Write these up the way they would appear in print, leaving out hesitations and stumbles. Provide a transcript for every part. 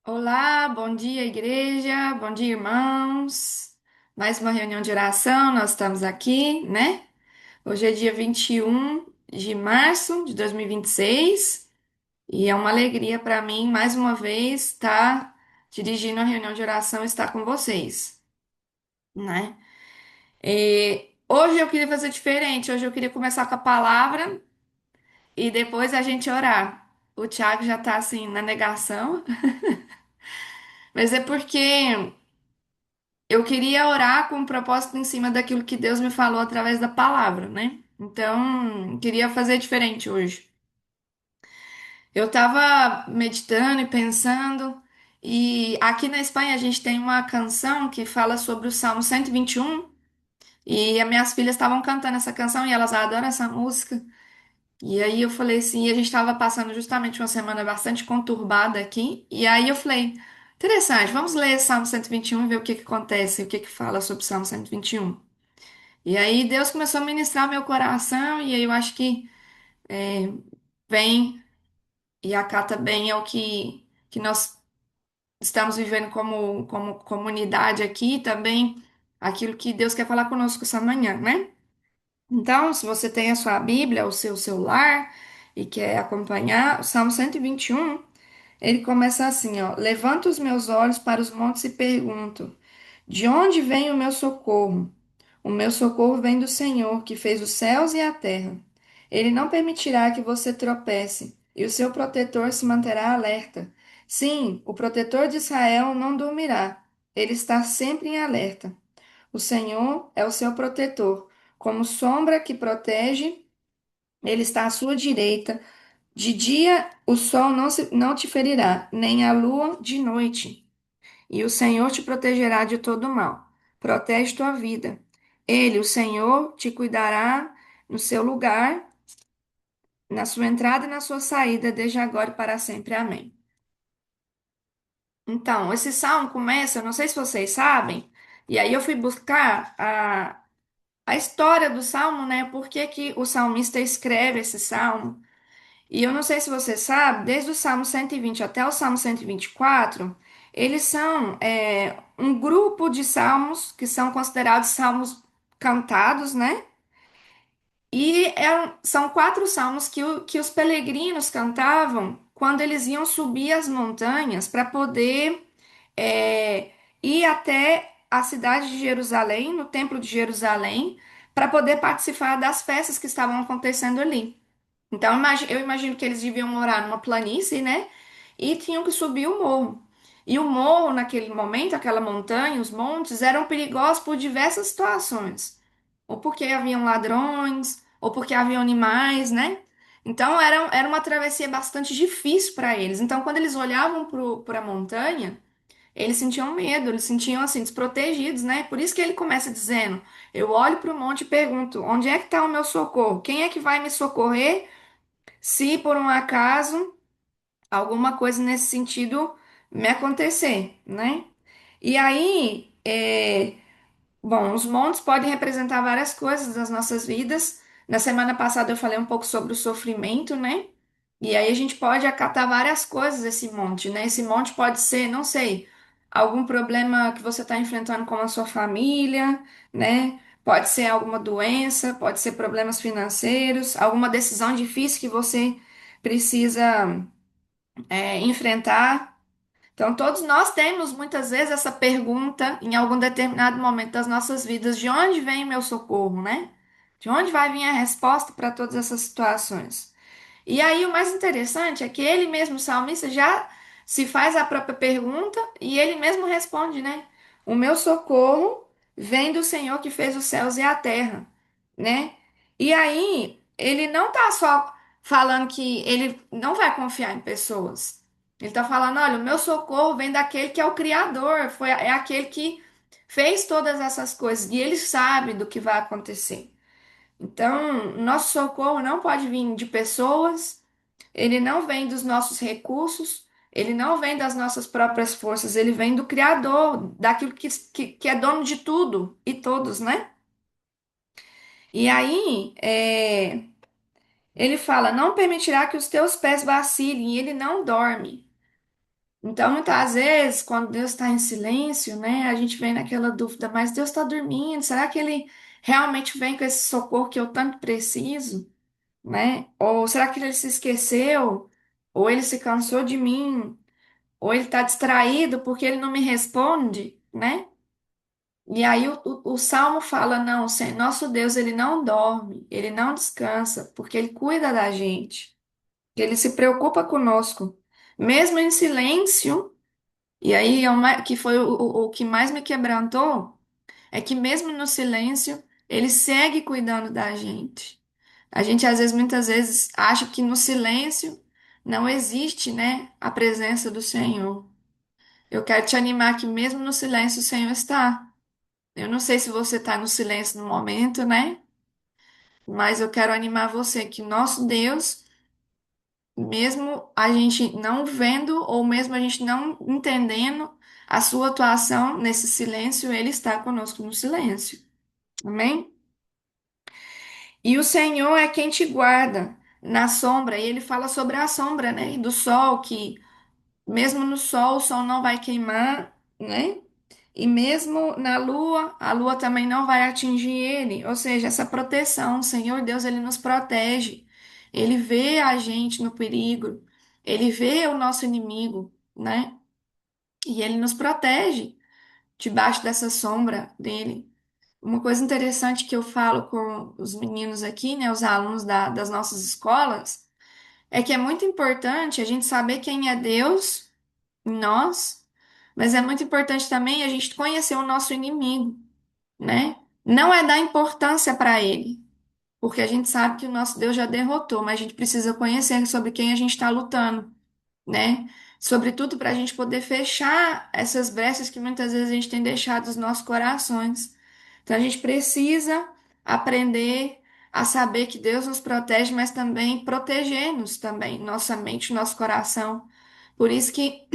Olá, bom dia, igreja, bom dia, irmãos. Mais uma reunião de oração, nós estamos aqui, né? Hoje é dia 21 de março de 2026 e é uma alegria para mim, mais uma vez, estar dirigindo a reunião de oração e estar com vocês, né? E hoje eu queria fazer diferente, hoje eu queria começar com a palavra e depois a gente orar. O Thiago já está assim na negação, mas é porque eu queria orar com um propósito em cima daquilo que Deus me falou através da palavra, né? Então, queria fazer diferente hoje. Eu tava meditando e pensando, e aqui na Espanha a gente tem uma canção que fala sobre o Salmo 121, e as minhas filhas estavam cantando essa canção e elas adoram essa música. E aí eu falei assim, e a gente estava passando justamente uma semana bastante conturbada aqui, e aí eu falei, interessante, vamos ler Salmo 121 e ver o que que acontece, o que que fala sobre o Salmo 121. E aí Deus começou a ministrar meu coração, e aí eu acho que vem e acata bem é o que nós estamos vivendo como comunidade aqui, também aquilo que Deus quer falar conosco essa manhã, né? Então, se você tem a sua Bíblia, o seu celular, e quer acompanhar, o Salmo 121, ele começa assim, ó: Levanto os meus olhos para os montes e pergunto: de onde vem o meu socorro? O meu socorro vem do Senhor, que fez os céus e a terra. Ele não permitirá que você tropece, e o seu protetor se manterá alerta. Sim, o protetor de Israel não dormirá. Ele está sempre em alerta. O Senhor é o seu protetor. Como sombra que protege, ele está à sua direita. De dia o sol não te ferirá, nem a lua de noite. E o Senhor te protegerá de todo mal. Protege tua vida. Ele, o Senhor, te cuidará no seu lugar, na sua entrada e na sua saída, desde agora e para sempre. Amém. Então, esse salmo começa, eu não sei se vocês sabem, e aí eu fui buscar a história do salmo, né? Por que que o salmista escreve esse salmo? E eu não sei se você sabe, desde o Salmo 120 até o Salmo 124, eles são um grupo de salmos que são considerados salmos cantados, né? E são quatro salmos que os peregrinos cantavam quando eles iam subir as montanhas para poder é, ir até a cidade de Jerusalém, no Templo de Jerusalém, para poder participar das festas que estavam acontecendo ali. Então, eu imagino que eles deviam morar numa planície, né? E tinham que subir o morro. E o morro, naquele momento, aquela montanha, os montes, eram perigosos por diversas situações. Ou porque haviam ladrões, ou porque haviam animais, né? Então, era uma travessia bastante difícil para eles. Então, quando eles olhavam para a montanha, eles sentiam medo, eles sentiam assim, desprotegidos, né? Por isso que ele começa dizendo: Eu olho para o monte e pergunto: onde é que está o meu socorro? Quem é que vai me socorrer? Se por um acaso alguma coisa nesse sentido me acontecer, né? E aí, bom, os montes podem representar várias coisas das nossas vidas. Na semana passada eu falei um pouco sobre o sofrimento, né? E aí a gente pode acatar várias coisas desse monte, né? Esse monte pode ser, não sei, algum problema que você está enfrentando com a sua família, né? Pode ser alguma doença, pode ser problemas financeiros, alguma decisão difícil que você precisa enfrentar. Então, todos nós temos muitas vezes essa pergunta em algum determinado momento das nossas vidas: de onde vem o meu socorro, né? De onde vai vir a resposta para todas essas situações? E aí, o mais interessante é que ele mesmo, o salmista, já se faz a própria pergunta e ele mesmo responde, né? O meu socorro vem do Senhor que fez os céus e a terra, né? E aí, ele não tá só falando que ele não vai confiar em pessoas. Ele tá falando, olha, o meu socorro vem daquele que é o Criador, é aquele que fez todas essas coisas e ele sabe do que vai acontecer. Então, nosso socorro não pode vir de pessoas, ele não vem dos nossos recursos, ele não vem das nossas próprias forças, ele vem do Criador, daquilo que é dono de tudo e todos, né? E aí, ele fala: Não permitirá que os teus pés vacilem, e ele não dorme. Então, muitas vezes, quando Deus está em silêncio, né, a gente vem naquela dúvida, mas Deus está dormindo? Será que Ele realmente vem com esse socorro que eu tanto preciso, né? Ou será que Ele se esqueceu? Ou Ele se cansou de mim? Ou Ele está distraído porque Ele não me responde, né? E aí o Salmo fala, não, nosso Deus, Ele não dorme, Ele não descansa, porque Ele cuida da gente, Ele se preocupa conosco. Mesmo em silêncio, e aí, que foi o que mais me quebrantou, é que mesmo no silêncio, ele segue cuidando da gente. A gente, às vezes, muitas vezes, acha que no silêncio não existe, né, a presença do Senhor. Eu quero te animar que mesmo no silêncio o Senhor está. Eu não sei se você está no silêncio no momento, né? Mas eu quero animar você que nosso Deus, mesmo a gente não vendo ou mesmo a gente não entendendo a sua atuação nesse silêncio, ele está conosco no silêncio. Amém? E o Senhor é quem te guarda na sombra. E ele fala sobre a sombra, né? E do sol, que mesmo no sol, o sol não vai queimar, né? E mesmo na lua, a lua também não vai atingir ele. Ou seja, essa proteção, o Senhor Deus, ele nos protege. Ele vê a gente no perigo. Ele vê o nosso inimigo, né? E ele nos protege debaixo dessa sombra dele. Uma coisa interessante que eu falo com os meninos aqui, né, os alunos das nossas escolas, é que é muito importante a gente saber quem é Deus em nós, mas é muito importante também a gente conhecer o nosso inimigo, né? Não é dar importância para ele, porque a gente sabe que o nosso Deus já derrotou, mas a gente precisa conhecer sobre quem a gente está lutando, né? Sobretudo para a gente poder fechar essas brechas que muitas vezes a gente tem deixado nos nossos corações. Então a gente precisa aprender a saber que Deus nos protege, mas também proteger-nos também, nossa mente, nosso coração. Por isso que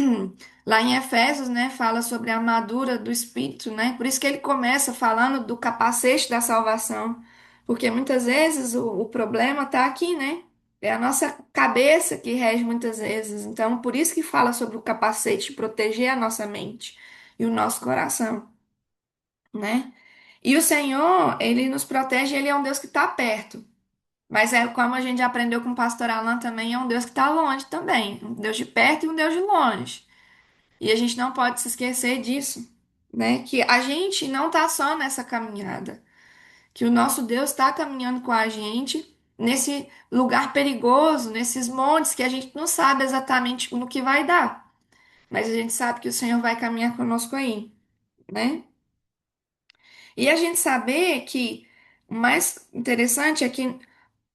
lá em Efésios, né, fala sobre a armadura do Espírito, né? Por isso que ele começa falando do capacete da salvação, porque muitas vezes o problema está aqui, né? É a nossa cabeça que rege muitas vezes. Então, por isso que fala sobre o capacete, proteger a nossa mente e o nosso coração, né? E o Senhor, ele nos protege, ele é um Deus que está perto. Mas é como a gente aprendeu com o pastor Alan também, é um Deus que está longe também. Um Deus de perto e um Deus de longe. E a gente não pode se esquecer disso, né? Que a gente não está só nessa caminhada. Que o nosso Deus está caminhando com a gente nesse lugar perigoso, nesses montes que a gente não sabe exatamente no que vai dar. Mas a gente sabe que o Senhor vai caminhar conosco aí, né? E a gente saber que o mais interessante é que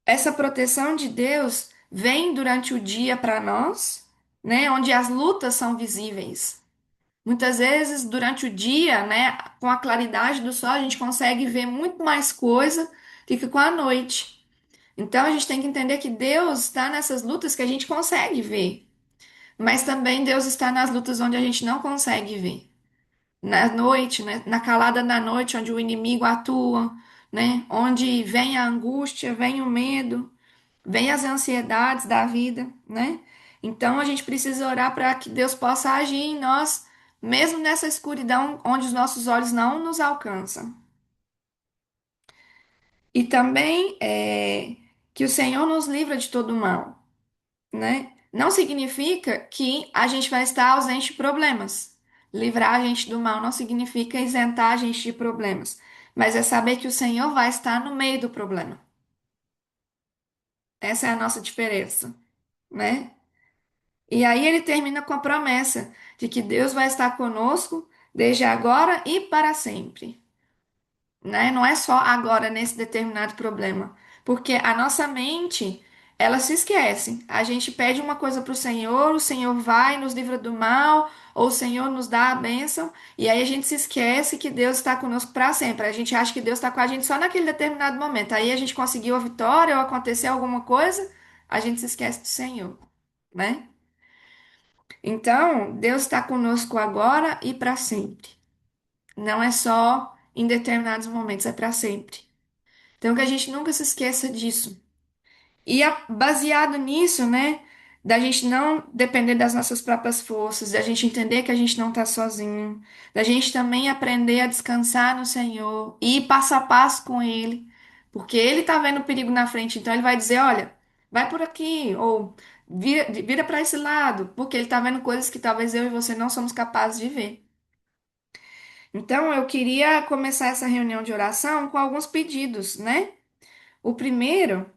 essa proteção de Deus vem durante o dia para nós, né? Onde as lutas são visíveis. Muitas vezes, durante o dia, né, com a claridade do sol, a gente consegue ver muito mais coisa do que com a noite. Então, a gente tem que entender que Deus está nessas lutas que a gente consegue ver, mas também Deus está nas lutas onde a gente não consegue ver. Na noite, né, na calada da noite, onde o inimigo atua, né, onde vem a angústia, vem o medo, vem as ansiedades da vida, né? Então, a gente precisa orar para que Deus possa agir em nós, mesmo nessa escuridão onde os nossos olhos não nos alcançam. E também que o Senhor nos livra de todo mal, né? Não significa que a gente vai estar ausente de problemas. Livrar a gente do mal não significa isentar a gente de problemas, mas é saber que o Senhor vai estar no meio do problema. Essa é a nossa diferença, né? E aí ele termina com a promessa de que Deus vai estar conosco desde agora e para sempre, né? Não é só agora nesse determinado problema, porque a nossa mente, ela se esquece. A gente pede uma coisa para o Senhor vai, nos livra do mal, ou o Senhor nos dá a bênção, e aí a gente se esquece que Deus está conosco para sempre. A gente acha que Deus está com a gente só naquele determinado momento. Aí a gente conseguiu a vitória ou aconteceu alguma coisa, a gente se esquece do Senhor, né? Então, Deus está conosco agora e para sempre. Não é só em determinados momentos, é para sempre. Então, que a gente nunca se esqueça disso. E baseado nisso, né? da gente não depender das nossas próprias forças, da gente entender que a gente não está sozinho, da gente também aprender a descansar no Senhor e ir passo a passo com Ele, porque Ele está vendo o perigo na frente, então Ele vai dizer, olha, vai por aqui, ou vira para esse lado, porque Ele está vendo coisas que talvez eu e você não somos capazes de ver. Então, eu queria começar essa reunião de oração com alguns pedidos, né? O primeiro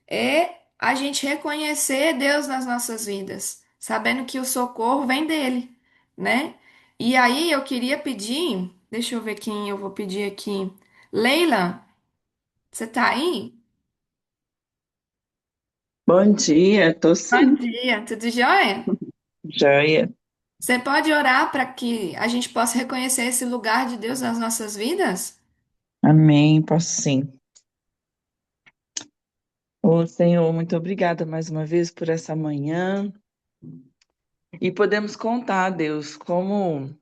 é a gente reconhecer Deus nas nossas vidas, sabendo que o socorro vem dele, né? E aí eu queria pedir, deixa eu ver quem eu vou pedir aqui. Leila, você tá aí? Bom dia, tô Bom sim, dia, tudo jóia? joia. Você pode orar para que a gente possa reconhecer esse lugar de Deus nas nossas vidas? Amém, posso sim. Ô Senhor, muito obrigada mais uma vez por essa manhã. E podemos contar, Deus, como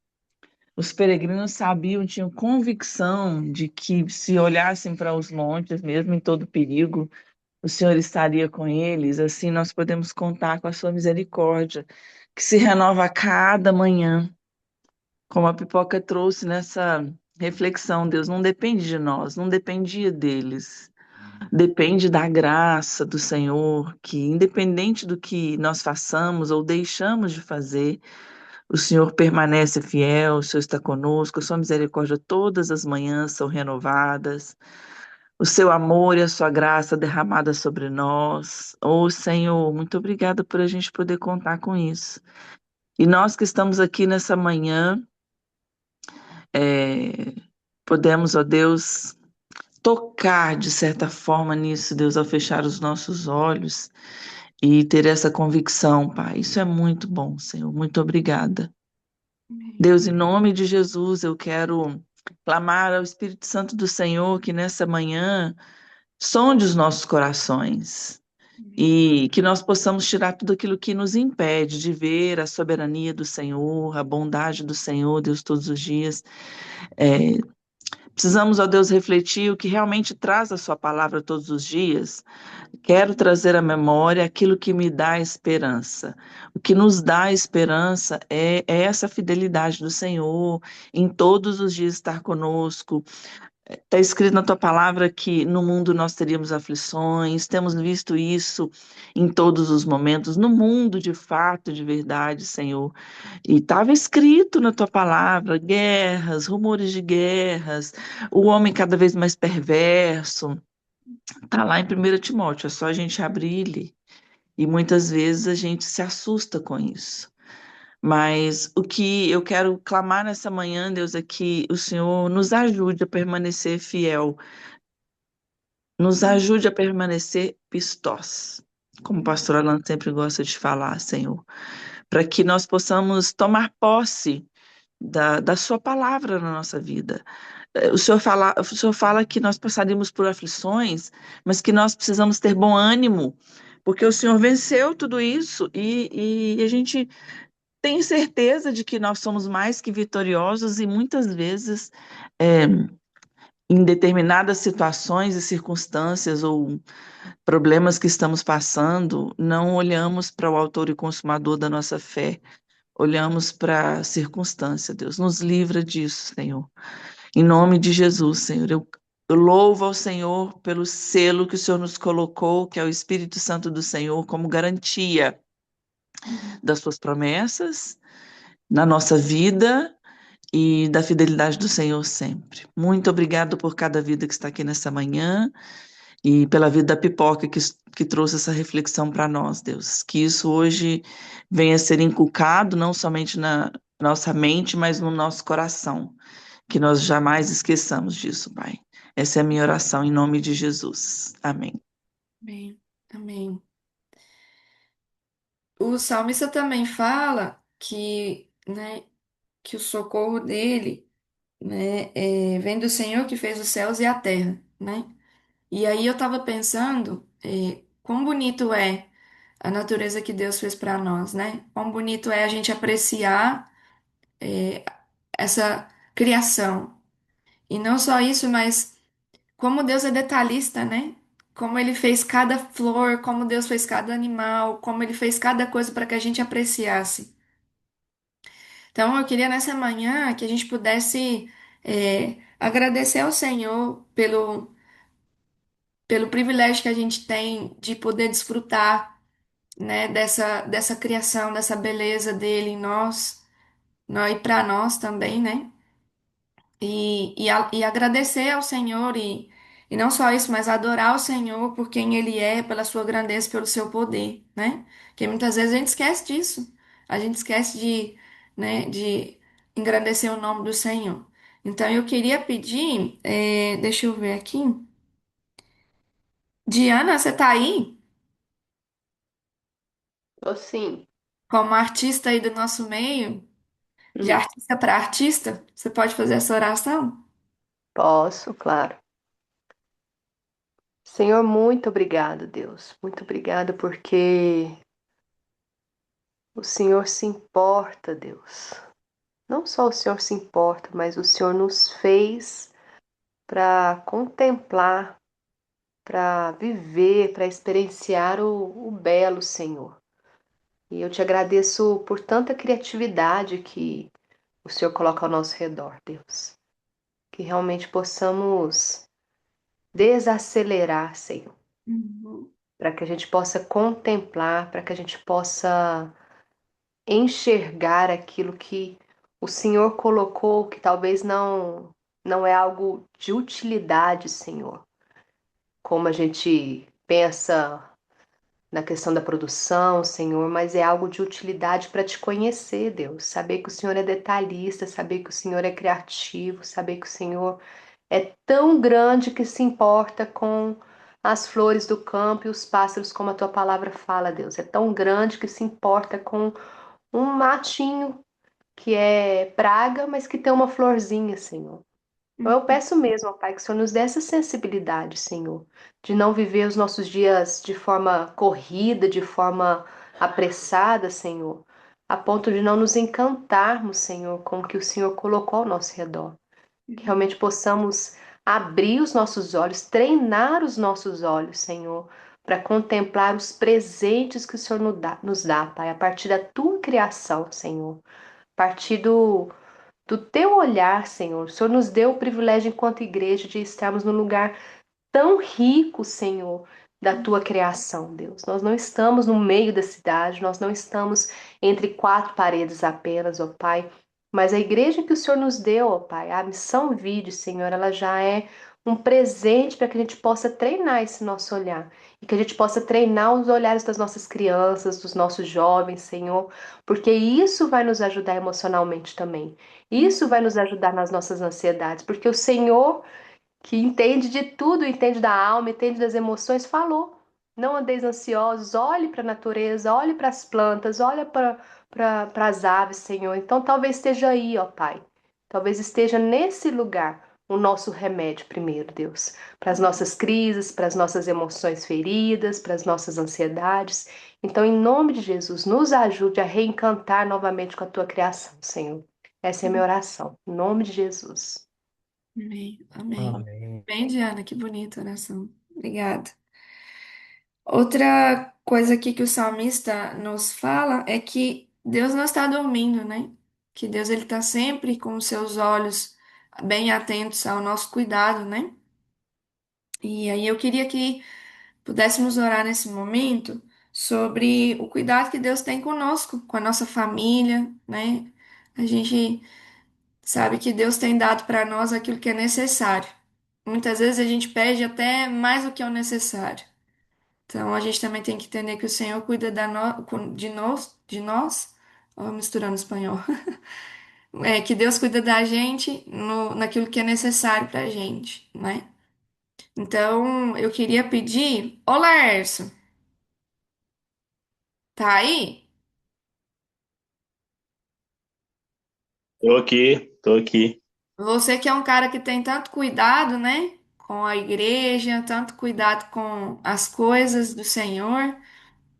os peregrinos sabiam, tinham convicção de que se olhassem para os montes, mesmo em todo perigo, o Senhor estaria com eles. Assim nós podemos contar com a sua misericórdia, que se renova a cada manhã. Como a pipoca trouxe nessa reflexão, Deus não depende de nós, não dependia deles. Depende da graça do Senhor, que independente do que nós façamos ou deixamos de fazer, o Senhor permanece fiel, o Senhor está conosco, a sua misericórdia todas as manhãs são renovadas, o seu amor e a sua graça derramada sobre nós. Oh, Senhor, muito obrigada por a gente poder contar com isso. E nós que estamos aqui nessa manhã, é, podemos, ó Deus, tocar de certa forma nisso, Deus, ao fechar os nossos olhos e ter essa convicção, Pai. Isso é muito bom, Senhor. Muito obrigada. Amém. Deus, em nome de Jesus, eu quero clamar ao Espírito Santo do Senhor que nessa manhã sonde os nossos corações Amém. e que nós possamos tirar tudo aquilo que nos impede de ver a soberania do Senhor, a bondade do Senhor, Deus, todos os dias. É, precisamos, ó Deus, refletir o que realmente traz a Sua palavra todos os dias. Quero trazer à memória aquilo que me dá esperança. O que nos dá esperança é essa fidelidade do Senhor, em todos os dias estar conosco. Está escrito na tua palavra que no mundo nós teríamos aflições, temos visto isso em todos os momentos, no mundo de fato, de verdade, Senhor. E estava escrito na tua palavra: guerras, rumores de guerras, o homem cada vez mais perverso. Está lá em 1 Timóteo, é só a gente abrir e ler. E muitas vezes a gente se assusta com isso. Mas o que eu quero clamar nessa manhã, Deus, é que o Senhor nos ajude a permanecer fiel, nos ajude a permanecer pistós, como o pastor Alan sempre gosta de falar, Senhor, para que nós possamos tomar posse da Sua palavra na nossa vida. O Senhor fala que nós passaríamos por aflições, mas que nós precisamos ter bom ânimo, porque o Senhor venceu tudo isso e a gente tem certeza de que nós somos mais que vitoriosos e muitas vezes, é, em determinadas situações e circunstâncias ou problemas que estamos passando, não olhamos para o autor e consumador da nossa fé, olhamos para a circunstância. Deus, nos livra disso, Senhor. Em nome de Jesus, Senhor, eu louvo ao Senhor pelo selo que o Senhor nos colocou, que é o Espírito Santo do Senhor, como garantia das suas promessas na nossa vida e da fidelidade do Senhor sempre. Muito obrigado por cada vida que está aqui nessa manhã e pela vida da pipoca que trouxe essa reflexão para nós, Deus. Que isso hoje venha a ser inculcado não somente na nossa mente, mas no nosso coração. Que nós jamais esqueçamos disso, Pai. Essa é a minha oração em nome de Jesus. Amém. Amém. Amém. O salmista também fala que, né, que o socorro dele, né, vem do Senhor que fez os céus e a terra, né? E aí eu tava pensando, quão bonito é a natureza que Deus fez para nós, né? Quão bonito é a gente apreciar essa criação. E não só isso, mas como Deus é detalhista, né? como ele fez cada flor, como Deus fez cada animal, como ele fez cada coisa para que a gente apreciasse. Então, eu queria nessa manhã que a gente pudesse agradecer ao Senhor pelo privilégio que a gente tem de poder desfrutar, né, dessa criação, dessa beleza dele em nós e para nós também, né? E agradecer ao Senhor e não só isso, mas adorar o Senhor por quem Ele é, pela sua grandeza, pelo seu poder, né? Porque muitas vezes a gente esquece disso. A gente esquece de engrandecer o nome do Senhor. Então eu queria pedir, deixa eu ver aqui. Diana, você tá aí? Tô sim. Como artista aí do nosso meio, de Hum, artista para artista, você pode fazer essa oração? Posso, claro. Senhor, muito obrigado, Deus. Muito obrigado porque o Senhor se importa, Deus. Não só o Senhor se importa, mas o Senhor nos fez para contemplar, para viver, para experienciar o belo, Senhor. E eu te agradeço por tanta criatividade que o Senhor coloca ao nosso redor, Deus. Que realmente possamos desacelerar, Senhor, Uhum. para que a gente possa contemplar, para que a gente possa enxergar aquilo que o Senhor colocou, que talvez não é algo de utilidade, Senhor. Como a gente pensa na questão da produção, Senhor, mas é algo de utilidade para te conhecer, Deus. Saber que o Senhor é detalhista, saber que o Senhor é criativo, saber que o Senhor é tão grande que se importa com as flores do campo e os pássaros, como a tua palavra fala, Deus. É tão grande que se importa com um matinho que é praga, mas que tem uma florzinha, Senhor. Então eu peço mesmo, ó Pai, que o Senhor nos dê essa sensibilidade, Senhor, de não viver os nossos dias de forma corrida, de forma apressada, Senhor, a ponto de não nos encantarmos, Senhor, com o que o Senhor colocou ao nosso redor. Que realmente possamos abrir os nossos olhos, treinar os nossos olhos, Senhor, para contemplar os presentes que o Senhor nos dá, Pai, a partir da tua criação, Senhor, a partir do teu olhar, Senhor. O Senhor nos deu o privilégio, enquanto igreja, de estarmos num lugar tão rico, Senhor, da tua criação, Deus. Nós não estamos no meio da cidade, nós não estamos entre quatro paredes apenas, ó Pai, mas a igreja que o Senhor nos deu, ó Pai, a missão Vide, Senhor, ela já é um presente para que a gente possa treinar esse nosso olhar e que a gente possa treinar os olhares das nossas crianças, dos nossos jovens, Senhor, porque isso vai nos ajudar emocionalmente também. Isso vai nos ajudar nas nossas ansiedades, porque o Senhor que entende de tudo, entende da alma, entende das emoções, falou. Não andeis ansiosos, olhe para a natureza, olhe para as plantas, olhe para as aves, Senhor. Então talvez esteja aí, ó Pai. Talvez esteja nesse lugar o nosso remédio primeiro, Deus, para as nossas crises, para as nossas emoções feridas, para as nossas ansiedades. Então, em nome de Jesus, nos ajude a reencantar novamente com a tua criação, Senhor. Essa é a minha oração. Em nome de Jesus. Amém. Amém. Amém. Bem, Diana, que bonita oração. Obrigada. Outra coisa aqui que o salmista nos fala é que Deus não está dormindo, né? Que Deus ele está sempre com os seus olhos bem atentos ao nosso cuidado, né? E aí eu queria que pudéssemos orar nesse momento sobre o cuidado que Deus tem conosco, com a nossa família, né? A gente sabe que Deus tem dado para nós aquilo que é necessário. Muitas vezes a gente pede até mais do que é o necessário. Então a gente também tem que entender que o Senhor cuida de nós, ó, misturando espanhol, que Deus cuida da gente naquilo que é necessário para a gente, né? Então eu queria pedir, ô Laércio, tá aí? Tô aqui, tô aqui. Você que é um cara que tem tanto cuidado, né? Com a igreja, tanto cuidado com as coisas do Senhor.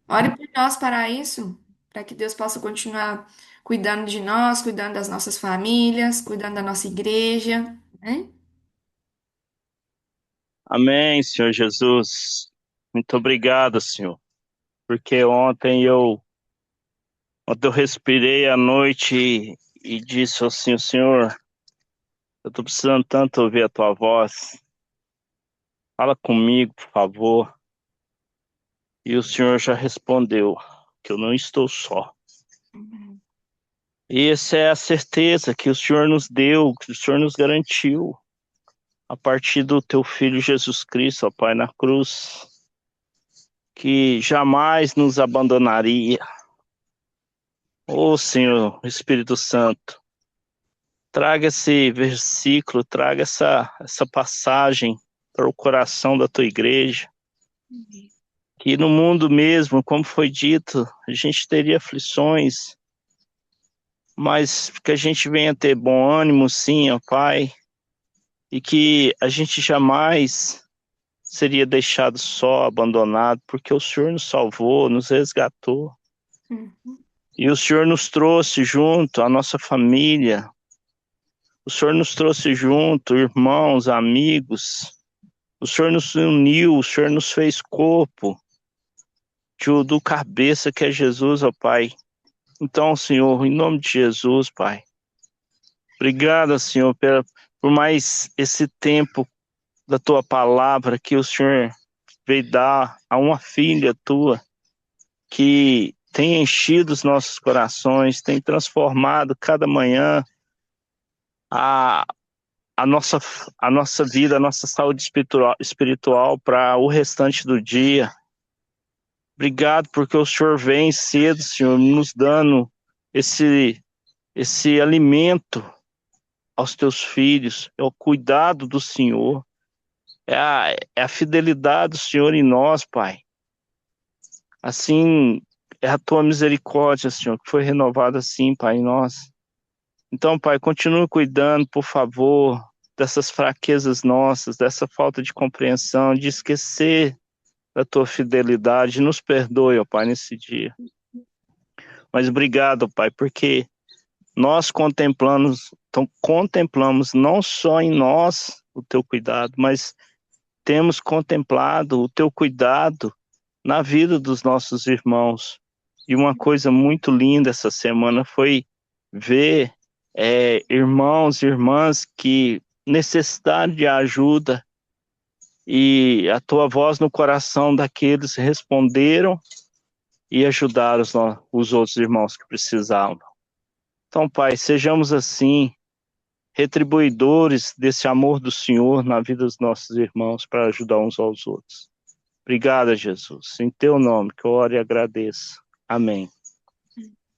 Ore por nós para isso, para que Deus possa continuar cuidando de nós, cuidando das nossas famílias, cuidando da nossa igreja, né? Amém, Senhor Jesus. Muito obrigado, Senhor, porque ontem eu respirei à noite e disse assim, Senhor, eu tô precisando tanto ouvir a tua voz. Fala comigo, por favor. E o Senhor já respondeu que eu não estou só. E essa é a certeza que o Senhor nos deu, que o Senhor nos garantiu a partir do teu Filho Jesus Cristo, ó Pai, na cruz, que jamais nos abandonaria. Ô Senhor, Espírito Santo, traga esse versículo, traga essa passagem para o coração da tua igreja, que no mundo mesmo, como foi dito, a gente teria aflições, mas que a gente venha ter bom ânimo, sim, ó Pai, e que a gente jamais seria deixado só, abandonado, porque o Senhor nos salvou, nos resgatou, Uhum. e o Senhor nos trouxe junto, a nossa família, o Senhor nos trouxe junto, irmãos, amigos, o Senhor nos uniu, o Senhor nos fez corpo do cabeça que é Jesus, ó Pai. Então, Senhor, em nome de Jesus, Pai, obrigado, Senhor, por mais esse tempo da tua palavra que o Senhor veio dar a uma filha tua que tem enchido os nossos corações, tem transformado cada manhã a, a, nossa, a nossa vida, a nossa saúde espiritual para o restante do dia. Obrigado porque o Senhor vem cedo, Senhor, nos dando esse alimento aos teus filhos, é o cuidado do Senhor, é a fidelidade do Senhor em nós, Pai. Assim, é a tua misericórdia, Senhor, que foi renovada assim, Pai, em nós. Então, Pai, continue cuidando, por favor, dessas fraquezas nossas, dessa falta de compreensão, de esquecer da tua fidelidade. Nos perdoe, ó Pai, nesse dia. Mas obrigado, Pai, porque nós contemplamos não só em nós o teu cuidado, mas temos contemplado o teu cuidado na vida dos nossos irmãos. E uma coisa muito linda essa semana foi ver irmãos e irmãs que necessitaram de ajuda e a tua voz no coração daqueles responderam e ajudaram os outros irmãos que precisavam. Então, Pai, sejamos assim, retribuidores desse amor do Senhor na vida dos nossos irmãos para ajudar uns aos outros. Obrigado, Jesus. Em teu nome que eu oro e agradeço. Amém.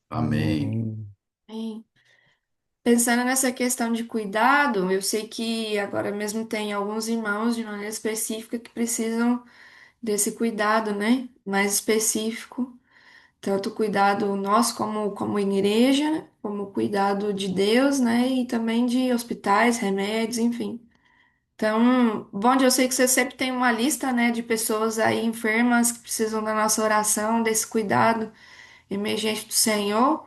Amém. Bem, pensando nessa questão de cuidado, eu sei que agora mesmo tem alguns irmãos de maneira específica que precisam desse cuidado, né? Mais específico, tanto cuidado nosso como igreja, como cuidado de Deus, né? E também de hospitais, remédios, enfim. Então, bom, eu sei que você sempre tem uma lista, né, de pessoas aí enfermas que precisam da nossa oração, desse cuidado emergente do Senhor.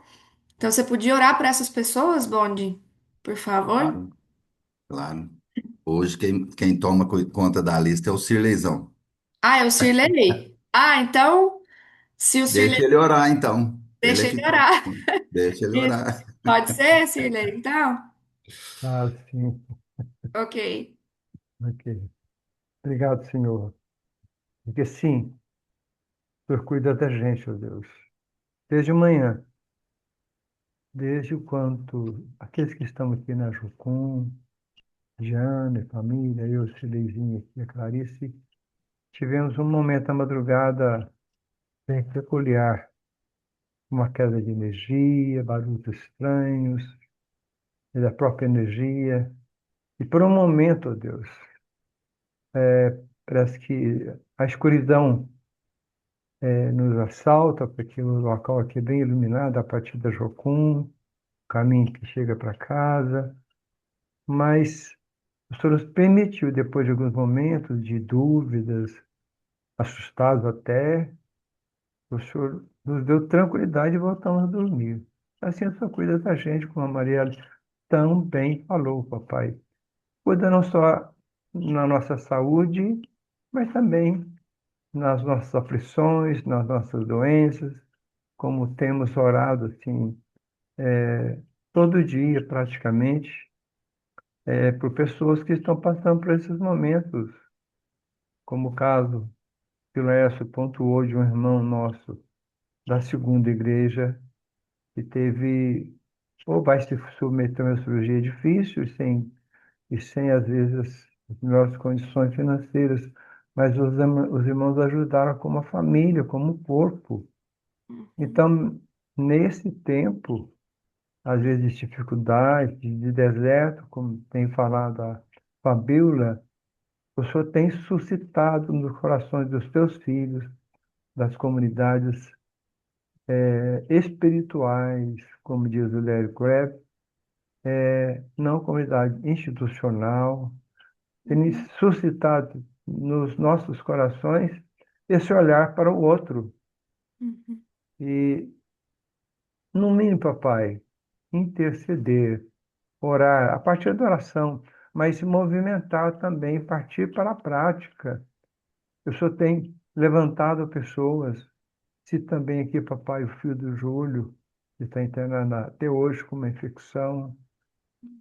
Então, você podia orar para essas pessoas, Bonde, por favor? Claro, claro. Hoje quem toma conta da lista é o Cirleizão. Ah, é o Cirlei. Ah, então, se o Cirlei Deixa ele orar, então. Ele deixa é ele que toma orar. conta. Deixa ele Isso. orar. Pode ser, Cirlei? Então, Ah, sim. ok. Ok. Obrigado, Senhor. Porque sim, o Senhor cuida da gente, ó Deus. Desde manhã, desde o quanto aqueles que estão aqui na Jucum, Jane, família, eu, Sileizinho aqui, a Clarice, tivemos um momento à madrugada bem peculiar, uma queda de energia, barulhos estranhos, e da própria energia. E por um momento, ó Deus, parece que a escuridão nos assalta, porque o local aqui é bem iluminado a partir da Jocum, caminho que chega para casa, mas o Senhor nos permitiu, depois de alguns momentos de dúvidas, assustados até, o Senhor nos deu tranquilidade e voltamos a dormir. Assim o Senhor cuida da gente, como a Maria tão bem falou, papai. Cuida não só na nossa saúde, mas também nas nossas aflições, nas nossas doenças, como temos orado assim, todo dia praticamente, por pessoas que estão passando por esses momentos, como o caso que o Laércio pontuou de um irmão nosso da segunda igreja, que teve, ou vai se submeter a uma cirurgia difícil, e sem às vezes, as melhores condições financeiras, mas os irmãos ajudaram como a família, como um corpo. Uhum. Então, nesse tempo, às vezes de dificuldade, de deserto, como tem falado a Fabíola, o Senhor tem suscitado nos corações dos teus filhos, das comunidades espirituais, como diz o Lério Crabb, não comunidade institucional, tem Uhum. suscitado nos nossos corações esse olhar para o outro. Uhum. E, no mínimo, papai, interceder, orar, a partir da oração, mas se movimentar também, partir para a prática. O senhor tem levantado pessoas, se também aqui, papai, o filho do Júlio, que está internado até hoje com uma infecção,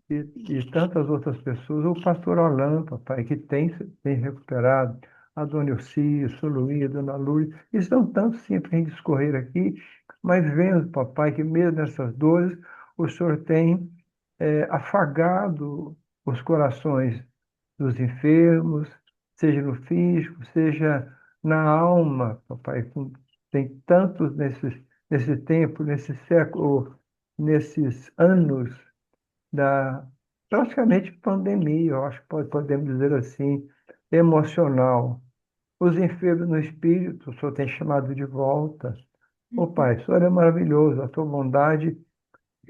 e tantas outras pessoas, o pastor Orlando, papai, que tem recuperado, a dona Elcia, o seu Luís, a dona Luz, estão tantos sempre a gente discorrer aqui, mas vendo, papai, que mesmo nessas dores, o senhor tem afagado os corações dos enfermos, seja no físico, seja na alma, papai. Tem tantos nesse tempo, nesse século, nesses anos da praticamente pandemia, eu acho que podemos dizer assim, emocional. Os enfermos no espírito, o Senhor tem chamado de volta. Ô Uhum. Pai, o Senhor é maravilhoso, a tua bondade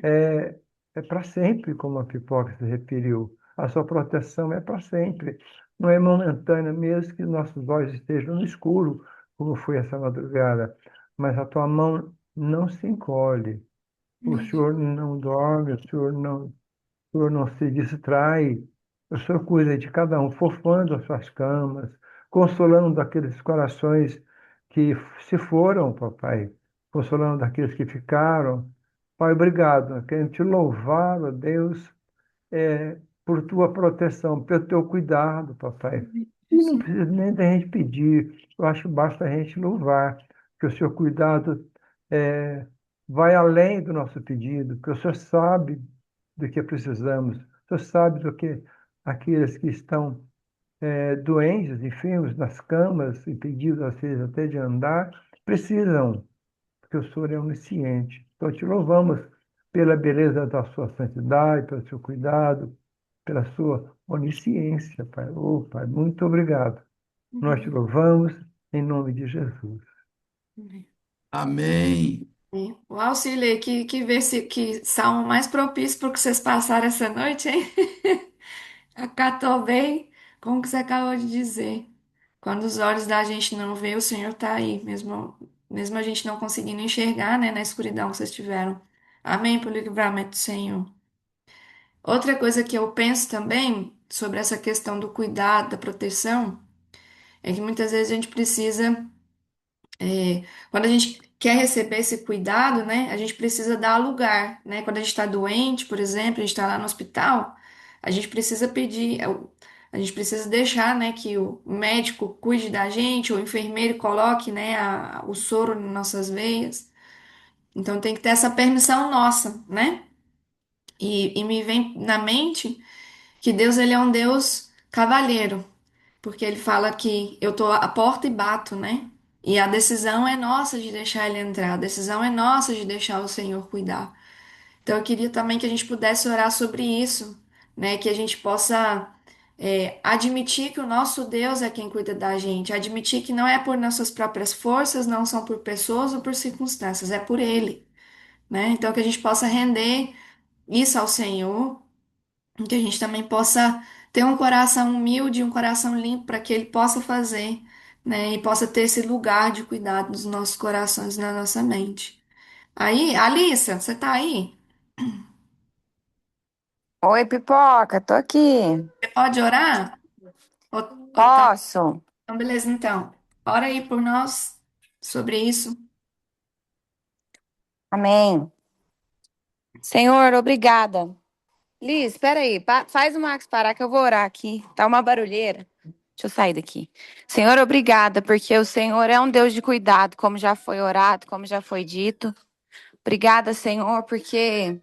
é, é para sempre, como a pipoca se referiu. A sua proteção é para sempre. Não é momentânea, mesmo que nossos olhos estejam no escuro, como foi essa madrugada. Mas a tua mão não se encolhe. O Senhor não dorme, o Senhor não se distrai. O Senhor cuida de cada um, fofando as suas camas, consolando aqueles corações que se foram, papai, consolando daqueles que ficaram. Pai, obrigado. Queremos te louvar, ó Deus, por tua proteção, pelo teu cuidado, papai. E não Jesus. precisa nem da gente pedir, eu acho que basta a gente louvar, que o seu cuidado é, vai além do nosso pedido, que o Senhor sabe do que precisamos, o Senhor sabe do que aqueles que estão doentes, enfermos, nas camas, impedidos às vezes até de andar, precisam, porque o Senhor é onisciente. Então, te louvamos pela beleza da sua santidade, pelo seu cuidado, pela sua onisciência, Pai. Oh, Pai, muito obrigado. Nós te Uhum. louvamos em nome de Jesus. Uhum. Amém. O auxílio, que salmo mais propício para o que vocês passaram essa noite, hein? Acatou bem, como que você acabou de dizer. Quando os olhos da gente não vê, o Senhor está aí, mesmo a gente não conseguindo enxergar, né, na escuridão que vocês tiveram. Amém pelo livramento do Senhor. Outra coisa que eu penso também sobre essa questão do cuidado, da proteção, é que muitas vezes a gente precisa quando a gente quer receber esse cuidado, né, a gente precisa dar lugar, né? Quando a gente está doente, por exemplo, a gente está lá no hospital, a gente precisa pedir, a gente precisa deixar, né, que o médico cuide da gente, ou o enfermeiro coloque, né, o soro nas nossas veias. Então tem que ter essa permissão nossa, né? E me vem na mente que Deus, ele é um Deus cavalheiro. Porque ele fala que eu tô à porta e bato, né? E a decisão é nossa de deixar ele entrar, a decisão é nossa de deixar o Senhor cuidar. Então eu queria também que a gente pudesse orar sobre isso, né? Que a gente possa admitir que o nosso Deus é quem cuida da gente, admitir que não é por nossas próprias forças, não são por pessoas ou por circunstâncias, é por Ele, né? Então que a gente possa render isso ao Senhor, que a gente também possa ter um coração humilde, um coração limpo para que Ele possa fazer, né? E possa ter esse lugar de cuidado nos nossos corações, e na nossa mente. Aí, Alissa, você tá aí? Oi, Pipoca, tô aqui. Você pode orar? Ou tá? Posso? Então, beleza, então. Ora aí por nós sobre isso. Amém. Senhor, obrigada. Liz, espera aí. Faz o Marcos parar que eu vou orar aqui. Tá uma barulheira. Deixa eu sair daqui. Senhor, obrigada, porque o Senhor é um Deus de cuidado, como já foi orado, como já foi dito. Obrigada, Senhor, porque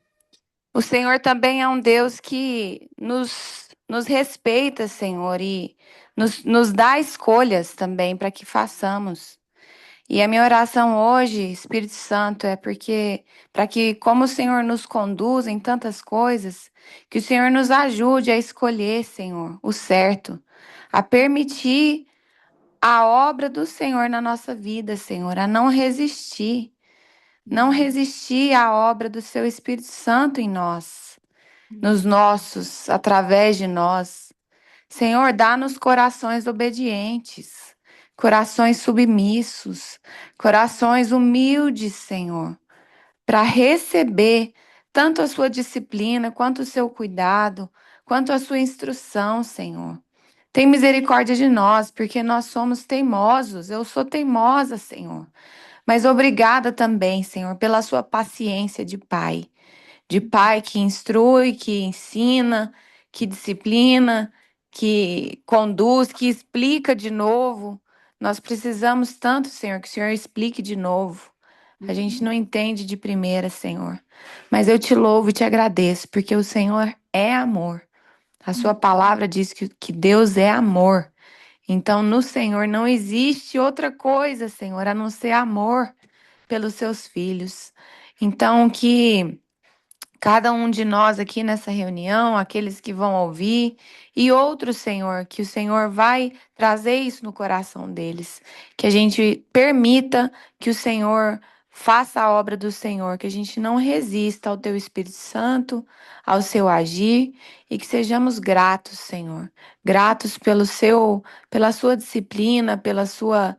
o Senhor também é um Deus que nos respeita, Senhor, e nos dá escolhas também para que façamos. E a minha oração hoje, Espírito Santo, é porque, para que, como o Senhor nos conduz em tantas coisas, que o Senhor nos ajude a escolher, Senhor, o certo, a permitir a obra do Senhor na nossa vida, Senhor, a não resistir, não resistir à obra do Seu Espírito Santo em nós, nos nossos, através de nós. Senhor, dá-nos corações obedientes, corações submissos, corações humildes, Senhor, para receber tanto a sua disciplina, quanto o seu cuidado, quanto a sua instrução, Senhor. Tem misericórdia de nós, porque nós somos teimosos. Eu sou teimosa, Senhor. Mas obrigada também, Senhor, pela sua paciência de pai que instrui, que ensina, que disciplina, que conduz, que explica de novo. Nós precisamos tanto, Senhor, que o Senhor explique de novo. A gente não entende de primeira, Senhor. Mas eu te louvo e te agradeço, porque o Senhor é amor. A sua palavra diz que Deus é amor. Então, no Senhor não existe outra coisa, Senhor, a não ser amor pelos seus filhos. Então, que cada um de nós aqui nessa reunião, aqueles que vão ouvir, e outros, Senhor, que o Senhor vai trazer isso no coração deles. Que a gente permita que o Senhor faça a obra do Senhor, que a gente não resista ao Teu Espírito Santo, ao seu agir, e que sejamos gratos, Senhor. Gratos pela sua disciplina, pela sua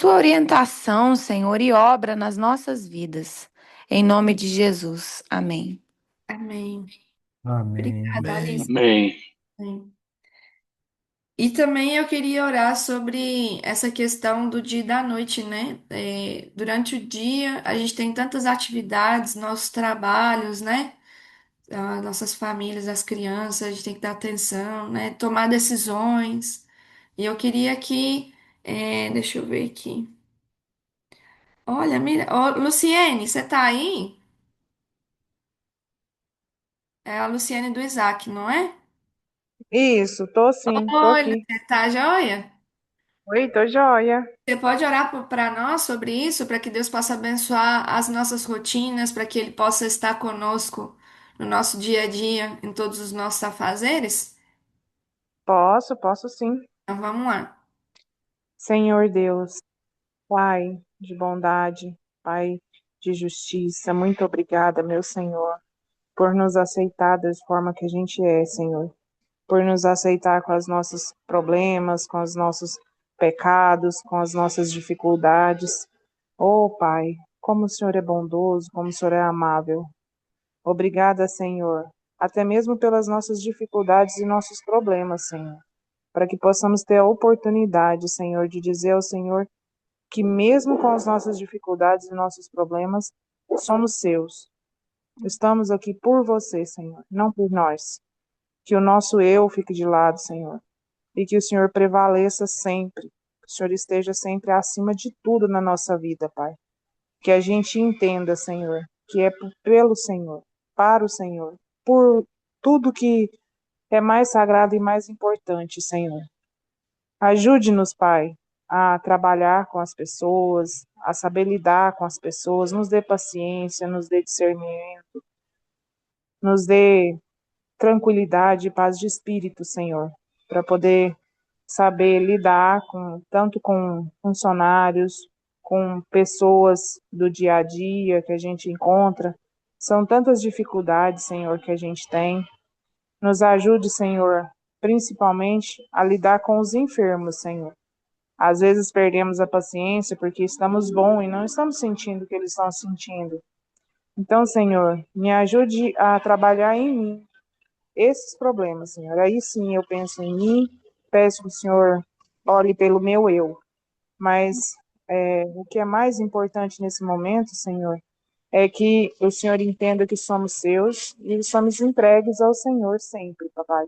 orientação, Senhor, e obra nas nossas vidas. Em nome de Jesus. Amém. Amém. Amém. Obrigada, Amém. Alice. Amém. Amém. E também eu queria orar sobre essa questão do dia e da noite, né? Durante o dia, a gente tem tantas atividades, nossos trabalhos, né? Nossas famílias, as crianças, a gente tem que dar atenção, né? Tomar decisões. E eu queria que, deixa eu ver aqui. Olha, mira, ó, Luciene, você tá aí? É a Luciene do Isaac, não é? Isso, tô sim, tô Oi, aqui. você tá joia? Oi, tô joia. Você pode orar para nós sobre isso, para que Deus possa abençoar as nossas rotinas, para que Ele possa estar conosco no nosso dia a dia, em todos os nossos afazeres? Posso sim. Então vamos lá. Senhor Deus, Pai de bondade, Pai de justiça, muito obrigada, meu Senhor, por nos aceitar da forma que a gente é, Senhor. Por nos aceitar com os nossos problemas, com os nossos pecados, com as nossas dificuldades. Oh, Pai, como o Senhor é bondoso, como o Senhor é amável. Obrigada, Senhor, até mesmo pelas nossas dificuldades e nossos problemas, Senhor, para que possamos ter a oportunidade, Senhor, de dizer ao Senhor que mesmo com as nossas dificuldades e nossos problemas, somos seus. Estamos aqui por você, Senhor, não por nós. Que o nosso eu fique de lado, Senhor, e que o Senhor prevaleça sempre. Que o Senhor esteja sempre acima de tudo na nossa vida, Pai. Que a gente entenda, Senhor, que é pelo Senhor, para o Senhor, por tudo que é mais sagrado e mais importante, Senhor. Ajude-nos, Pai, a trabalhar com as pessoas, a saber lidar com as pessoas, nos dê paciência, nos dê discernimento, nos dê tranquilidade e paz de espírito, Senhor, para poder saber lidar com tanto com funcionários, com pessoas do dia a dia que a gente encontra. São tantas dificuldades, Senhor, que a gente tem. Nos ajude, Senhor, principalmente a lidar com os enfermos, Senhor. Às vezes perdemos a paciência porque estamos bom e não estamos sentindo o que eles estão sentindo. Então, Senhor, me ajude a trabalhar em mim esses problemas, Senhor. Aí sim eu penso em mim, peço que o Senhor olhe pelo meu eu. Mas o que é mais importante nesse momento, Senhor, é que o Senhor entenda que somos seus e somos entregues ao Senhor sempre, papai.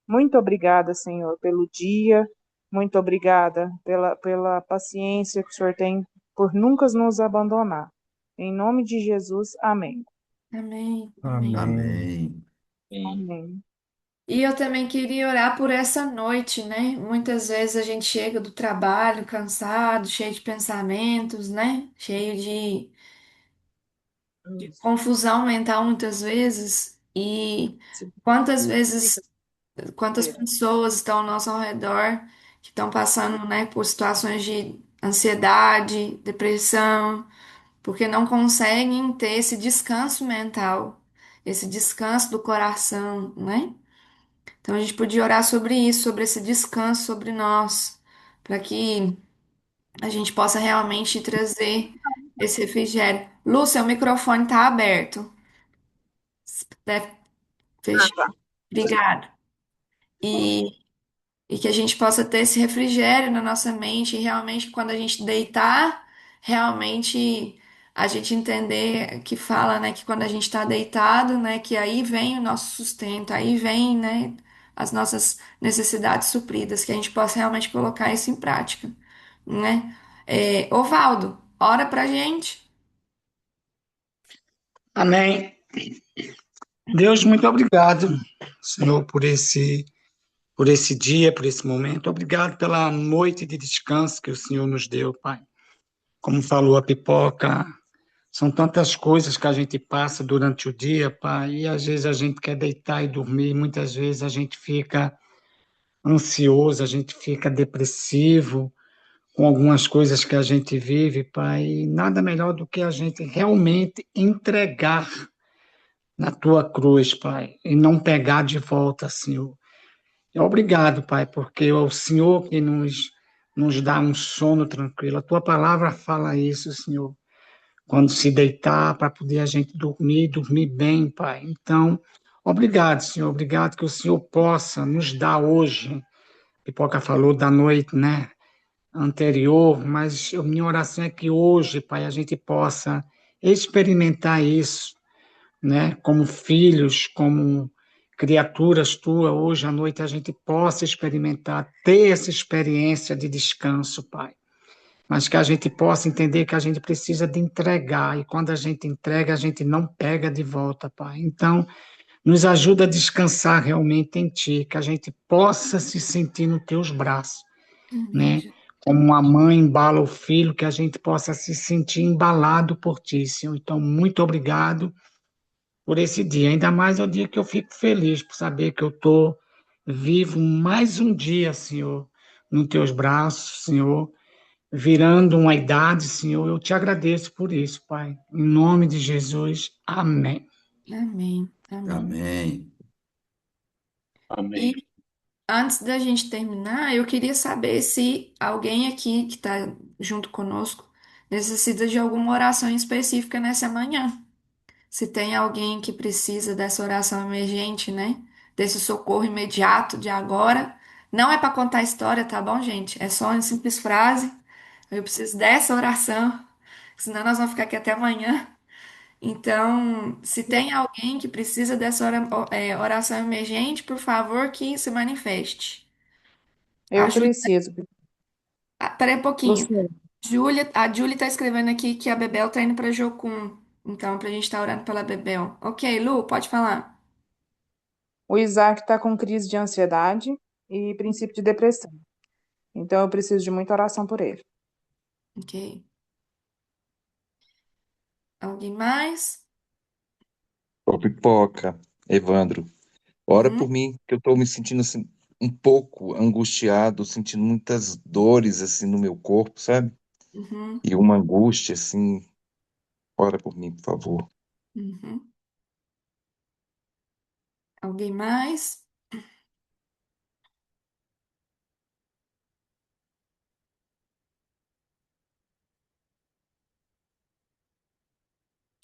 Muito obrigada, Senhor, pelo dia, muito obrigada pela paciência que o Senhor tem por nunca nos abandonar. Em nome de Jesus, amém. Amém, amém. Amém. Amém. Amém. E eu também queria orar por essa noite, né? Muitas vezes a gente chega do trabalho cansado, cheio de pensamentos, né? Cheio de confusão mental muitas vezes. E quantas vezes, quantas pessoas estão ao nosso redor que estão passando, né, por situações de ansiedade, depressão, porque não conseguem ter esse descanso mental, esse descanso do coração, né? Então a gente podia orar sobre isso, sobre esse descanso sobre nós, para que a gente possa realmente trazer esse refrigério. Lúcia, o microfone está aberto. Se puder fechar. Obrigada. E, e que a gente possa ter esse refrigério na nossa mente, e realmente quando a gente deitar, realmente a gente entender que fala, né, que quando a gente está deitado, né, que aí vem o nosso sustento, aí vem, né, as nossas necessidades supridas, que a gente possa realmente colocar isso em prática, né? Ovaldo, ora pra gente. Amém. Deus, muito obrigado, Senhor, por esse dia, por esse momento. Obrigado pela noite de descanso que o Senhor nos deu, Pai. Como falou a Pipoca, são tantas coisas que a gente passa durante o dia, Pai, e às vezes a gente quer deitar e dormir, muitas vezes a gente fica ansioso, a gente fica depressivo com algumas coisas que a gente vive, Pai, e nada melhor do que a gente realmente entregar na tua cruz, Pai, e não pegar de volta, Senhor. Obrigado, Pai, porque é o Senhor que nos dá um sono tranquilo. A tua palavra fala isso, Senhor. Quando se deitar, para poder a gente dormir, dormir bem, Pai. Então, obrigado, Senhor. Obrigado que o Senhor possa nos dar hoje. Pipoca falou da noite, né? Anterior, mas minha oração é que hoje, Pai, a gente possa experimentar isso, né? Como filhos, como criaturas tuas, hoje à noite a gente possa experimentar, ter essa experiência de descanso, Pai. Mas que a gente possa entender que a gente precisa de entregar, e quando a gente entrega, a gente não pega de volta, Pai. Então, nos ajuda a descansar realmente em Ti, que a gente possa se sentir nos Teus braços, Amém, né? Jesus. Como uma mãe embala o filho, que a gente possa se sentir embalado por Ti, Senhor. Então, muito obrigado por esse dia. Ainda mais é o dia que eu fico feliz por saber que eu estou vivo mais um dia, Senhor, nos teus braços, Senhor, virando uma idade, Senhor. Eu te agradeço por isso, Pai. Em nome de Jesus, amém. Amém, amém. Amém. E Amém. antes da gente terminar, eu queria saber se alguém aqui que está junto conosco necessita de alguma oração específica nessa manhã. Se tem alguém que precisa dessa oração emergente, né? Desse socorro imediato de agora. Não é para contar a história, tá bom, gente? É só uma simples frase. Eu preciso dessa oração, senão nós vamos ficar aqui até amanhã. Então, se tem alguém que precisa dessa oração emergente, por favor, que se manifeste. A Eu Júlia, preciso, peraí um pouquinho. Luciano. A Júlia tá escrevendo aqui que a Bebel tá indo pra Jocum. Então, pra gente estar orando pela Bebel. Ok, Lu, pode falar. O Isaac está com crise de ansiedade e princípio de depressão. Então, eu preciso de muita oração por ele. Ok. Alguém mais? Ô, Pipoca, Evandro, ora Uhum, por mim, que eu tô me sentindo assim, um pouco angustiado, sentindo muitas dores assim no meu corpo, sabe? uhum, E uma angústia assim. Ora por mim, por favor. uhum. Alguém mais?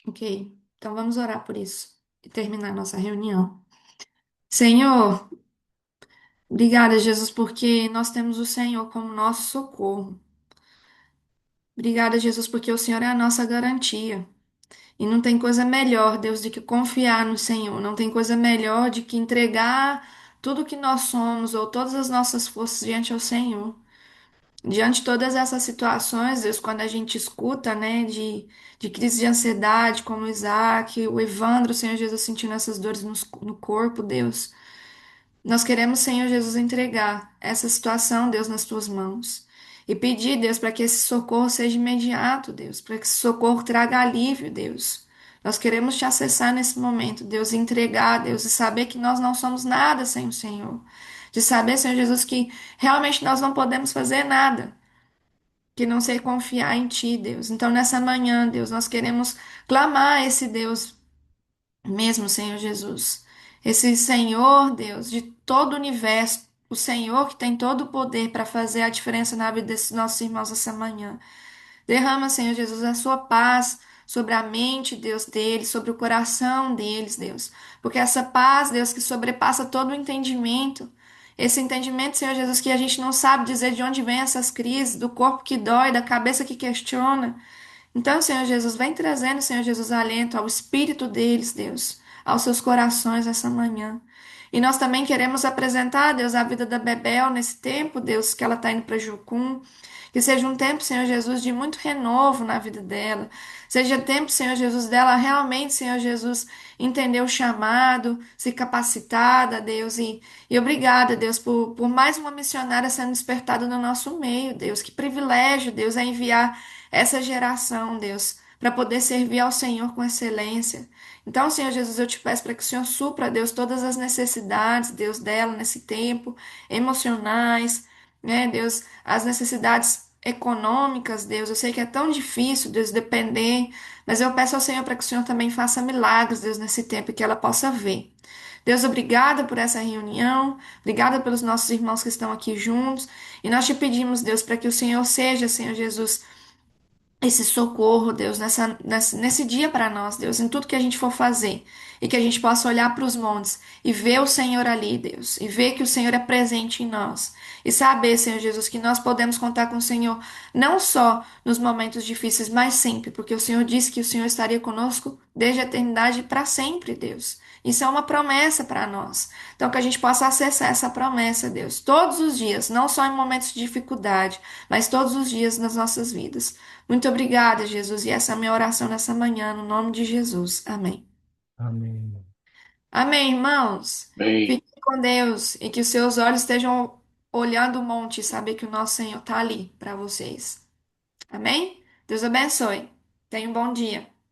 Ok. Então vamos orar por isso e terminar nossa reunião. Senhor, Obrigada, Jesus, porque nós temos o Senhor como nosso socorro. Obrigada, Jesus, porque o Senhor é a nossa garantia. E não tem coisa melhor, Deus, do que confiar no Senhor. Não tem coisa melhor de que entregar tudo que nós somos ou todas as nossas forças diante ao Senhor. Diante de todas essas situações, Deus, quando a gente escuta, né, de crise de ansiedade, como o Isaac, o Evandro, o Senhor Jesus sentindo essas dores no corpo, Deus. Nós queremos, Senhor Jesus, entregar essa situação, Deus, nas tuas mãos. E pedir, Deus, para que esse socorro seja imediato, Deus, para que esse socorro traga alívio, Deus. Nós queremos te acessar nesse momento, Deus, e entregar, Deus, e saber que nós não somos nada sem o Senhor. De saber, Senhor Jesus, que realmente nós não podemos fazer nada, que não ser confiar em Ti, Deus. Então, nessa manhã, Deus, nós queremos clamar a esse Deus mesmo, Senhor Jesus. Esse Senhor, Deus, de todo o universo, o Senhor que tem todo o poder para fazer a diferença na vida desses nossos irmãos essa manhã. Derrama, Senhor Jesus, a sua paz sobre a mente, Deus, deles, sobre o coração deles, Deus. Porque essa paz, Deus, que sobrepassa todo o entendimento, esse entendimento, Senhor Jesus, que a gente não sabe dizer de onde vem essas crises, do corpo que dói, da cabeça que questiona. Então, Senhor Jesus, vem trazendo, Senhor Jesus, alento ao espírito deles, Deus, aos seus corações essa manhã. E nós também queremos apresentar, Deus, a vida da Bebel nesse tempo, Deus, que ela está indo para Jucum. Que seja um tempo, Senhor Jesus, de muito renovo na vida dela. Seja tempo, Senhor Jesus, dela realmente, Senhor Jesus, entender o chamado, se capacitada, Deus. E obrigada, Deus, por mais uma missionária sendo despertada no nosso meio, Deus. Que privilégio, Deus, é enviar essa geração, Deus, para poder servir ao Senhor com excelência. Então, Senhor Jesus, eu te peço para que o Senhor supra, Deus, todas as necessidades, Deus, dela nesse tempo, emocionais, né, Deus, as necessidades econômicas, Deus. Eu sei que é tão difícil, Deus, depender, mas eu peço ao Senhor para que o Senhor também faça milagres, Deus, nesse tempo e que ela possa ver. Deus, obrigada por essa reunião, obrigada pelos nossos irmãos que estão aqui juntos, e nós te pedimos, Deus, para que o Senhor seja, Senhor Jesus, esse socorro, Deus, nesse dia para nós, Deus, em tudo que a gente for fazer, e que a gente possa olhar para os montes e ver o Senhor ali, Deus, e ver que o Senhor é presente em nós, e saber, Senhor Jesus, que nós podemos contar com o Senhor não só nos momentos difíceis, mas sempre, porque o Senhor disse que o Senhor estaria conosco desde a eternidade para sempre, Deus. Isso é uma promessa para nós. Então, que a gente possa acessar essa promessa, Deus, todos os dias, não só em momentos de dificuldade, mas todos os dias nas nossas vidas. Muito obrigada, Jesus, e essa é a minha oração nessa manhã, no nome de Jesus. Amém. Amém. Amém, irmãos. Bem, Fiquem com Deus e que os seus olhos estejam olhando o monte e saber que o nosso Senhor está ali para vocês. Amém? Deus abençoe. Tenha um bom dia.